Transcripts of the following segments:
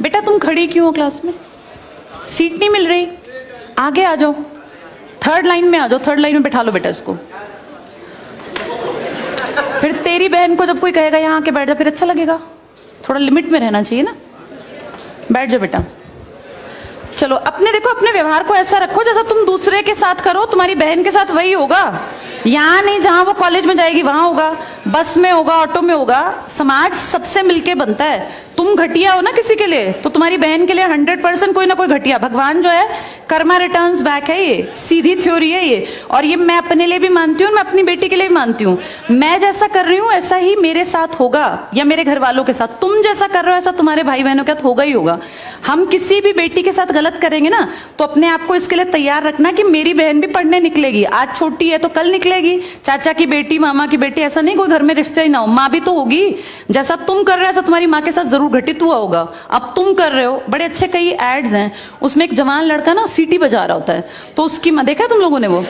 बेटा तुम खड़ी क्यों हो क्लास में? सीट नहीं मिल रही, आगे आ जाओ, थर्ड लाइन में आ जाओ, थर्ड लाइन में बैठा लो बेटा इसको। फिर तेरी बहन को जब कोई कहेगा यहाँ आके बैठ जा, फिर अच्छा लगेगा? थोड़ा लिमिट में रहना चाहिए ना। बैठ जाओ बेटा। चलो अपने देखो, अपने व्यवहार को ऐसा रखो जैसा तुम दूसरे के साथ करो, तुम्हारी बहन के साथ वही होगा। यहाँ नहीं, जहां वो कॉलेज में जाएगी वहां होगा, बस में होगा, ऑटो में होगा। समाज सबसे मिलके बनता है। तुम घटिया हो ना किसी के लिए, तो तुम्हारी बहन के लिए 100% कोई ना कोई घटिया। भगवान जो है कर्मा रिटर्न्स बैक है, ये सीधी थ्योरी है ये। और ये मैं अपने लिए भी मानती हूँ, मैं अपनी बेटी के लिए भी मानती हूँ। मैं जैसा कर रही हूँ ऐसा ही मेरे साथ होगा, या मेरे घर वालों के साथ। तुम जैसा कर रहे हो ऐसा तुम्हारे भाई बहनों के साथ होगा ही होगा। हम किसी भी बेटी के साथ गलत करेंगे ना, तो अपने आप को इसके लिए तैयार रखना कि मेरी बहन भी पढ़ने निकलेगी। आज छोटी है तो कल निकलेगी। चाचा की बेटी, मामा की बेटी, ऐसा नहीं कोई घर में रिश्ते ही ना हो, माँ भी तो होगी। जैसा तुम कर रहे हो ऐसा तुम्हारी माँ के साथ जरूर घटित हुआ होगा। अब तुम कर रहे हो। बड़े अच्छे कई एड्स हैं, उसमें एक जवान लड़का ना सीटी बजा रहा होता है, तो उसकी माँ, देखा तुम लोगों ने वो,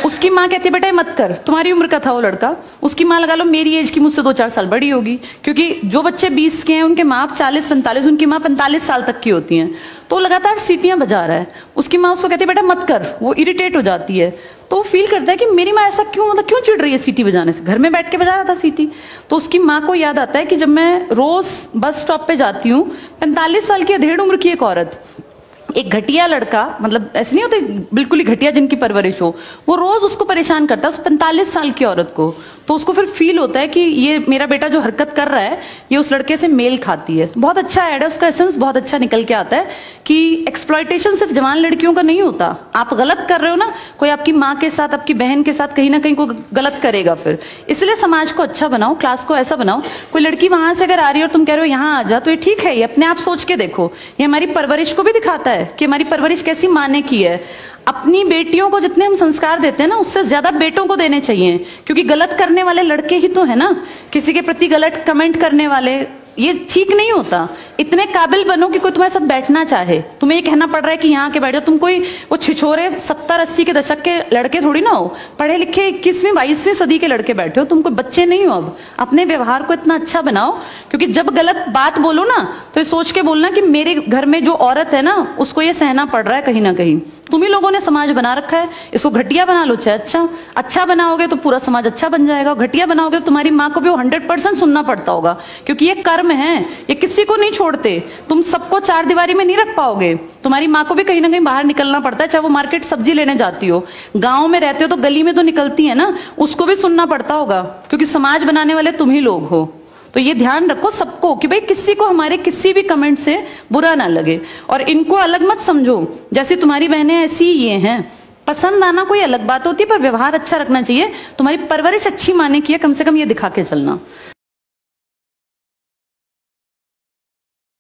उसकी माँ कहती है बेटा मत कर। तुम्हारी उम्र का था वो लड़का, उसकी माँ लगा लो मेरी एज की मुझसे 2-4 साल बड़ी होगी, क्योंकि जो बच्चे 20 के हैं उनके माँ 40-45, उनकी माँ 45 साल तक की होती हैं। तो लगातार सीटियां बजा रहा है। उसकी माँ उसको कहती है बेटा मत कर, वो इरिटेट हो जाती है। तो वो फील करता है कि मेरी माँ ऐसा क्यों, मतलब क्यों चिढ़ रही है सीटी बजाने से, घर में बैठ के बजा रहा था सीटी। तो उसकी माँ को याद आता है कि जब मैं रोज बस स्टॉप पे जाती हूँ, 45 साल की अधेड़ उम्र की एक औरत, एक घटिया लड़का, मतलब ऐसे नहीं होते बिल्कुल ही घटिया जिनकी परवरिश हो, वो रोज उसको परेशान करता है, उस 45 साल की औरत को। तो उसको फिर फील होता है कि ये मेरा बेटा जो हरकत कर रहा है ये उस लड़के से मेल खाती है। बहुत अच्छा ऐड है, उसका एसेंस बहुत अच्छा निकल के आता है कि एक्सप्लॉयटेशन सिर्फ जवान लड़कियों का नहीं होता। आप गलत कर रहे हो ना, कोई आपकी माँ के साथ, आपकी बहन के साथ कहीं ना कहीं कोई गलत करेगा फिर। इसलिए समाज को अच्छा बनाओ, क्लास को ऐसा बनाओ, कोई लड़की वहां से अगर आ रही है और तुम कह रहे हो यहाँ आ जा, तो ये ठीक है। ये अपने आप सोच के देखो, ये हमारी परवरिश को भी दिखाता है कि हमारी परवरिश कैसी माँ ने की है। अपनी बेटियों को जितने हम संस्कार देते हैं ना, उससे ज्यादा बेटों को देने चाहिए, क्योंकि गलत करने वाले लड़के ही तो है ना, किसी के प्रति गलत कमेंट करने वाले। ये ठीक नहीं होता। इतने काबिल बनो कि कोई तुम्हारे साथ बैठना चाहे। तुम्हें ये कहना पड़ रहा है कि यहाँ के बैठ जाओ, तुम कोई वो छिछोरे 70-80 के दशक के लड़के थोड़ी ना हो, पढ़े लिखे 21वीं-22वीं सदी के लड़के बैठे हो। तुम कोई बच्चे नहीं हो। अब अपने व्यवहार को इतना अच्छा बनाओ, क्योंकि जब गलत बात बोलो ना तो ये सोच के बोलना कि मेरे घर में जो औरत है ना उसको ये सहना पड़ रहा है कहीं ना कहीं। तुम ही लोगों ने समाज बना रखा है, इसको घटिया बना लो चाहे अच्छा बनाओगे तो पूरा समाज अच्छा बन जाएगा। घटिया बनाओगे तो तुम्हारी माँ को भी 100% सुनना पड़ता होगा, क्योंकि ये कर्म है, ये किसी को नहीं छोड़ते। तुम सबको 4 दीवारी में नहीं रख पाओगे। तुम्हारी माँ को भी कहीं ना कहीं बाहर निकलना पड़ता है, चाहे वो मार्केट सब्जी लेने जाती हो, गाँव में रहते हो तो गली में तो निकलती है ना, उसको भी सुनना पड़ता होगा, क्योंकि समाज बनाने वाले तुम ही लोग हो। तो ये ध्यान रखो सबको कि भाई किसी को हमारे किसी भी कमेंट से बुरा ना लगे, और इनको अलग मत समझो। जैसी तुम्हारी बहनें ऐसी ही ये हैं। पसंद आना कोई अलग बात होती है, पर व्यवहार अच्छा रखना चाहिए। तुम्हारी परवरिश अच्छी माने की है, कम से कम ये दिखा के चलना।